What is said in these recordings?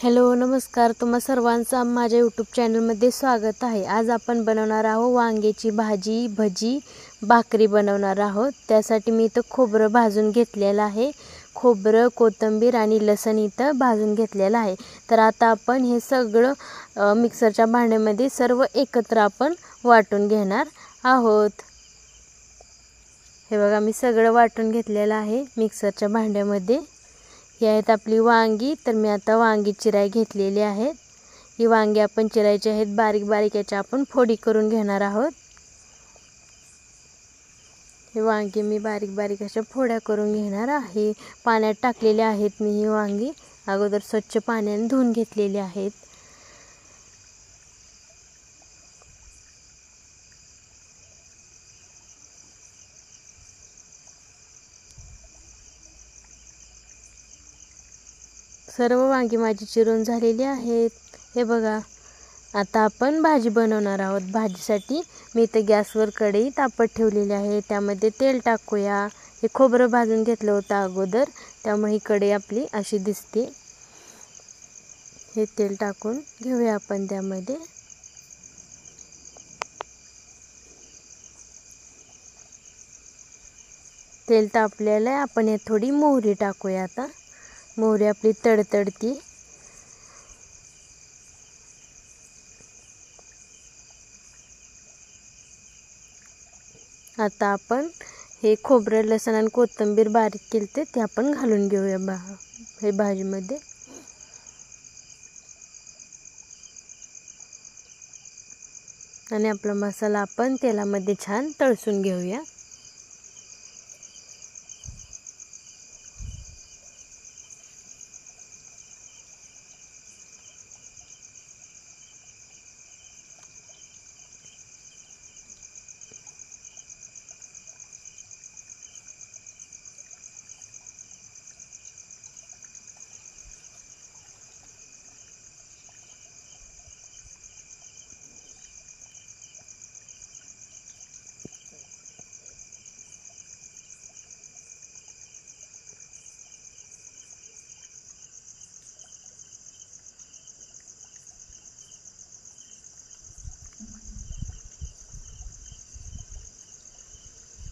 Hello नमस्कार, तुम्हा सर्वांचं माझ्या यूट्यूब चॅनलमध्ये स्वागत आहे। आज आपण बनवणार आहोत वांग्याची भाजी, भजी, भाकरी बनवणार आहोत। त्यासाठी मी इथं खोबरं भाजून घेतलेलं आहे। खोबरं, कोथिंबीर आणि लसूण इथं भाजून घेतलेलं आहे। तर आता आपण हे सगळं मिक्सरच्या भांड्यामध्ये सर्व एकत्र आपण वाटून घेणार आहोत। हे बघा, मी सगळं वाटून घेतलेलं आहे मिक्सरच्या भांड्यामध्ये। ही आहेत आपली वांगी। तर मी आता वांगी चिराय घेतलेली आहेत। ही वांगी आपण चिरायची आहेत बारीक बारीक, याच्या आपण फोडी करून घेणार आहोत। ही वांगी मी बारीक बारीक अशा फोड्या करून घेणार आहे। पाण्यात टाकलेले आहेत मी ही वांगी, अगोदर स्वच्छ पाण्याने धुवून घेतलेली आहेत। सर्व वांगी माझी चिरून झालेली आहेत। हे बघा, आता आपण भाजी बनवणार आहोत। भाजीसाठी मी इथे गॅसवर कढई तापत ठेवलेली आहे। त्यामध्ये तेल टाकूया। हे खोबरं भाजून घेतलं होतं अगोदर, त्यामुळे ही कढई आपली अशी दिसते। हे तेल टाकून घेऊया आपण त्यामध्ये। तेल तापलेलं आहे, आपण हे थोडी मोहरी टाकूया। आता मोहरी आपली तडतडती। आता आपण हे खोबरं, लसूण आणि कोथिंबीर बारीक केलते ते आपण घालून घेऊया हे भाजीमध्ये। आणि आपला मसाला आपण तेलामध्ये छान तळसून घेऊया।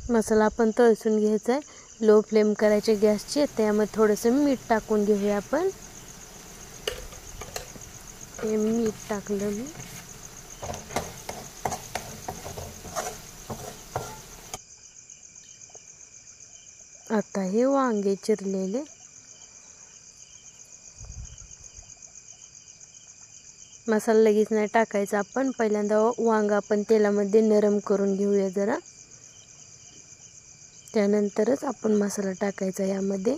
मसाला आपण तळसून घ्यायचा आहे। लो फ्लेम करायचे गॅसची। त्यामध्ये थोडंसं मीठ टाकून घेऊया आपण। हे मीठ टाकलं मी। आता हे वांगे चिरलेले मसाला लगेच नाही टाकायचा आपण, पहिल्यांदा वांगा आपण तेलामध्ये नरम करून घेऊया जरा, त्यानंतरच आपण मसाला टाकायचा यामध्ये।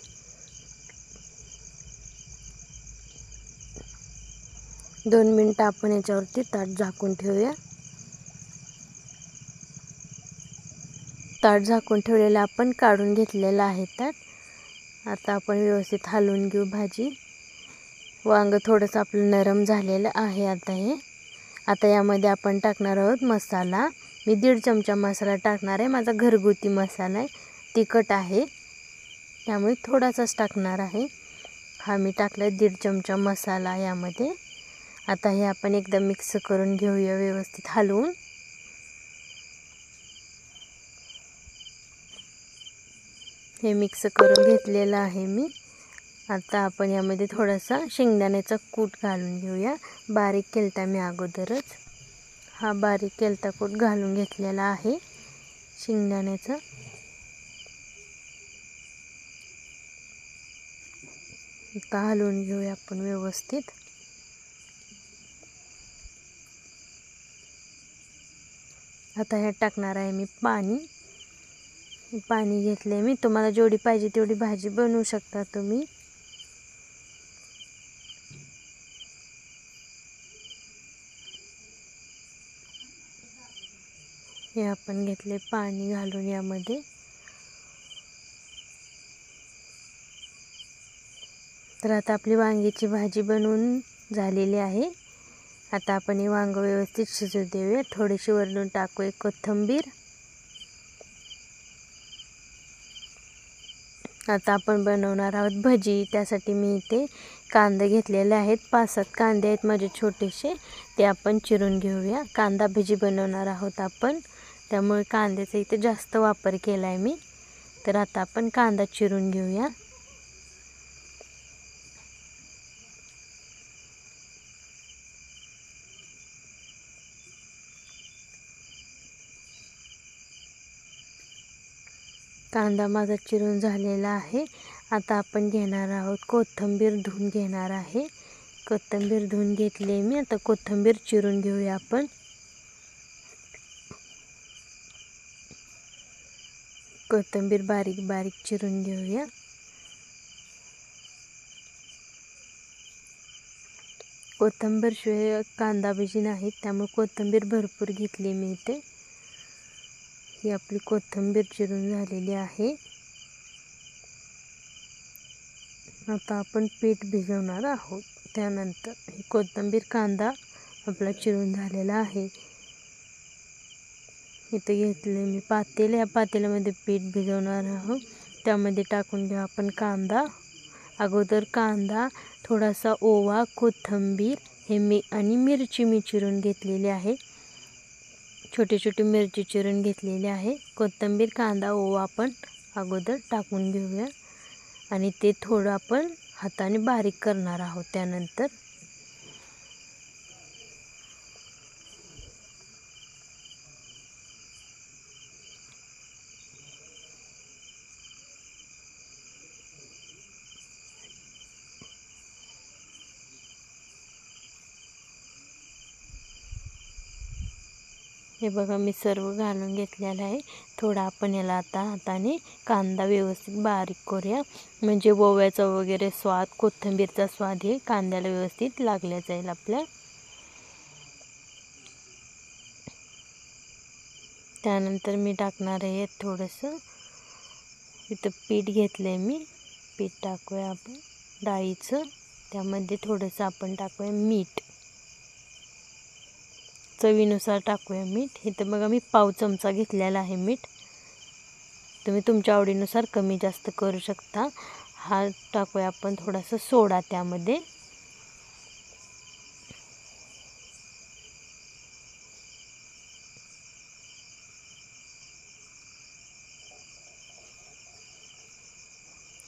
दोन मिनिटं आपण याच्यावरती ताट झाकून ठेवूया। ताट झाकून ठेवलेलं आपण काढून घेतलेलं आहे ताट। आता आपण व्यवस्थित हलवून घेऊ भाजी। वांग थोडंसं आपलं नरम झालेलं आहे आता यामध्ये आपण टाकणार आहोत मसाला। मी 1.5 चमचा मसाला टाकणार आहे। माझा घरगुती मसाला आहे, तिखट आहे, त्यामुळे थोडासाच टाकणार आहे। हा मी टाकला 1.5 चमचा मसाला यामध्ये। आता हे आपण एकदा मिक्स करून घेऊया व्यवस्थित हलवून। हे मिक्स करून घेतलेलं आहे मी। आता आपण यामध्ये थोडासा शेंगदाण्याचा कूट घालून घेऊया। बारीक केलता मी अगोदरच, हा बारीक केलता कूट घालून घेतलेला आहे शेंगदाण्याचा। आता हलवून घेऊया आपण व्यवस्थित। आता ह्यात टाकणार आहे मी पाणी घेतले मी। तुम्हाला जेवढी पाहिजे तेवढी भाजी बनवू शकता तुम्ही। हे आपण घेतले पाणी घालून यामध्ये। तर आता आपली वांग्याची भाजी बनवून झालेली आहे। आता आपण हे वांग व्यवस्थित शिजू देऊया। थोडीशी वरून टाकूया कोथिंबीर। आता आपण बनवणार आहोत भजी। त्यासाठी मी इथे कांदे घेतलेले आहेत, 5-7 कांदे आहेत माझे छोटेसे, ते आपण चिरून घेऊया। कांदा भजी बनवणार आहोत आपण, त्यामुळे कांद्याचा इथे जास्त वापर केला आहे मी। तर आता आपण कांदा चिरून घेऊया। कांदा माझा चिरून झालेला आहे। आता आपण घेणार आहोत कोथिंबीर, धुवून घेणार आहे। कोथिंबीर धुवून घेतली मी। आता कोथिंबीर चिरून घेऊया आपण। कोथिंबीर बारीक बारीक चिरून घेऊया। कोथिंबीर शिवाय कांदा भजी नाही, त्यामुळे कोथिंबीर भरपूर घेतली मी इथे। ही आपली कोथिंबीर चिरून झालेली आहे। आता आपण पीठ भिजवणार आहोत। त्यानंतर ही कोथिंबीर, कांदा आपला चिरून झालेला आहे। इथे घेतले मी पातेल, या पातेल्यामध्ये पीठ भिजवणार आहोत। त्यामध्ये टाकून घेऊ आपण कांदा। अगोदर कांदा, थोडासा ओवा, कोथिंबीर आणि मिरची मी चिरून घेतलेली आहे। छोटी छोटी मिरची चिरून घेतलेली आहे। कोथिंबीर, कांदा, ओवा आपण अगोदर टाकून घेऊया आणि ते थोडं आपण हाताने बारीक करणार आहोत। त्यानंतर हे बघा, मी सर्व घालून घेतलेलं आहे। थोडा आपण याला आता हाताने कांदा व्यवस्थित बारीक करूया, म्हणजे ओव्याचा वगैरे स्वाद, कोथिंबीरचा स्वाद हे कांद्याला व्यवस्थित लागला जाईल आपल्या। त्यानंतर मी टाकणार आहे थोडंसं, इथं पीठ घेतलंय मी, पीठ टाकूया आपण डाळीचं। त्यामध्ये थोडंसं आपण टाकूया मीठ, चवीनुसार टाकूया मीठ। इथे बघा मी पाव चमचा घेतलेला आहे मीठ, तुम्ही तुमच्या आवडीनुसार कमी जास्त करू शकता। हा टाकूया आपण थोडासा सोडा त्यामध्ये।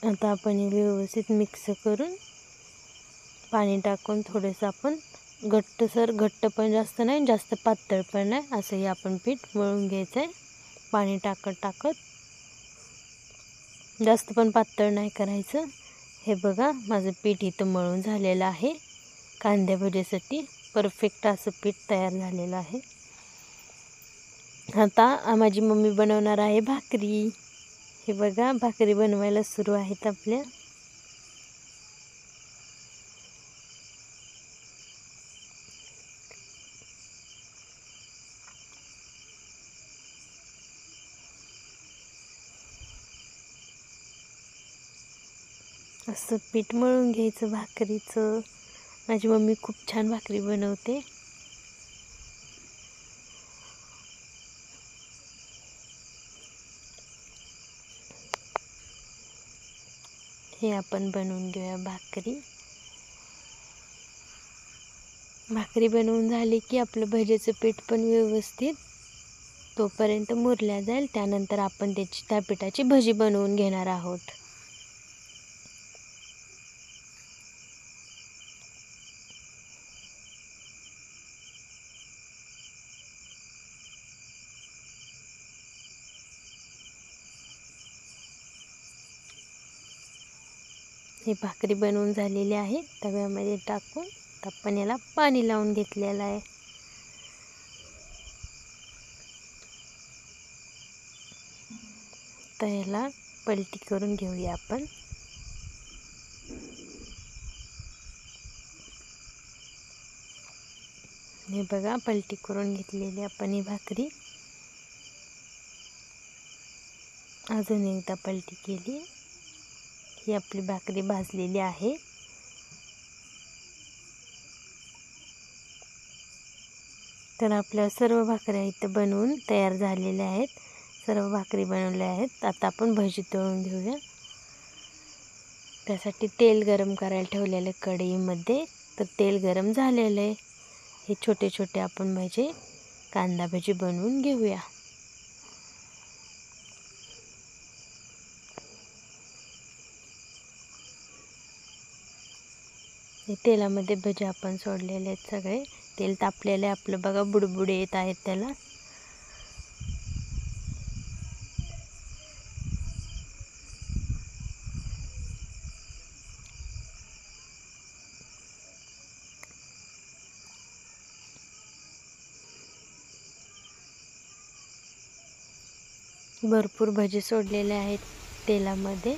आता आपण हे व्यवस्थित मिक्स करून पाणी टाकून थोडंसं आपण घट्ट पण जास्त नाही, जास्त पातळ पण नाही, असंही आपण पीठ मळून घ्यायचं आहे पाणी टाकत। जास्त पण पातळ नाही करायचं। हे बघा, माझं पीठ इथं मळून झालेलं आहे। कांद्या भजीसाठी परफेक्ट असं पीठ तयार झालेलं आहे। आता माझी मम्मी बनवणार आहे भाकरी। हे बघा, भाकरी बनवायला सुरू आहेत आपल्या। असं पीठ मळून घ्यायचं भाकरीचं। माझी मम्मी खूप छान भाकरी बनवते। हे आपण बनवून घेऊया भाकरी। भाकरी बनवून झाली की आपलं भजीचं पीठ पण व्यवस्थित तोपर्यंत मुरल्या जाईल। त्यानंतर आपण त्या पिठाची भजी बनवून घेणार आहोत। ही भाकरी बनवून झालेली आहे। तव्यामध्ये टाकून आपण याला पाणी लावून घेतलेलं आहे। तर याला पलटी करून घेऊया आपण। हे बघा, पलटी करून घेतलेली आपण ही भाकरी। अजून एकदा पलटी केली। ही आपली भाकरी भाजलेली आहे। तर आपल्या सर्व भाकऱ्या इथं बनवून तयार झालेल्या आहेत। सर्व भाकरी बनवल्या आहेत। आता आपण भजी तळून घेऊया। त्यासाठी तेल गरम करायला ठेवलेलं कढईमध्ये. तर तेल गरम झालेलं आहे. हे छोटे छोटे आपण भजे कांदा भजी बनवून घेऊया. हे तेलामध्ये भजे आपण सोडलेले आहेत सगळे. तेल तापलेलं आहे आपलं बघा, बुडबुडे येत आहेत त्याला. भरपूर भजे सोडलेले आहेत तेलामध्ये.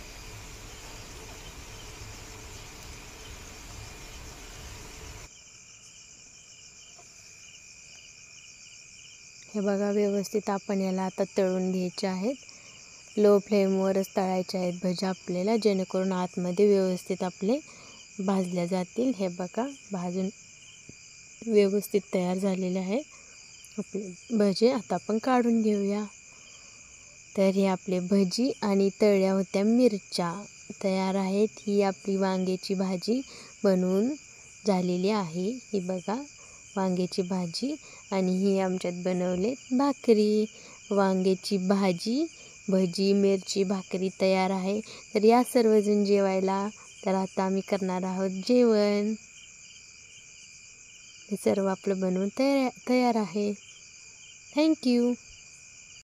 हे बघा, व्यवस्थित आपण याला आता तळून घ्यायचे आहेत. लो फ्लेमवरच तळायचे आहेत भजे आपल्याला, जेणेकरून आतमध्ये व्यवस्थित आपले भाजल्या जातील. हे बघा, भाजून व्यवस्थित तयार झालेले आहे आपले भजे. आता आपण काढून घेऊया. तर हे आपले भजी आणि तळल्या होत्या मिरच्या तयार आहेत. ही आपली वांग्याची भाजी बनवून झालेली आहे. ही बघा, वांग्याची भाजी. आणि ही आमच्यात बनवले भाकरी. वांग्याची भाजी, भजी, मिरची, भाकरी तयार आहे. तर या सर्वजण जेवायला. तर आता आम्ही करणार आहोत जेवण. हे सर्व आपलं बनवून तयार आहे. थँक्यू.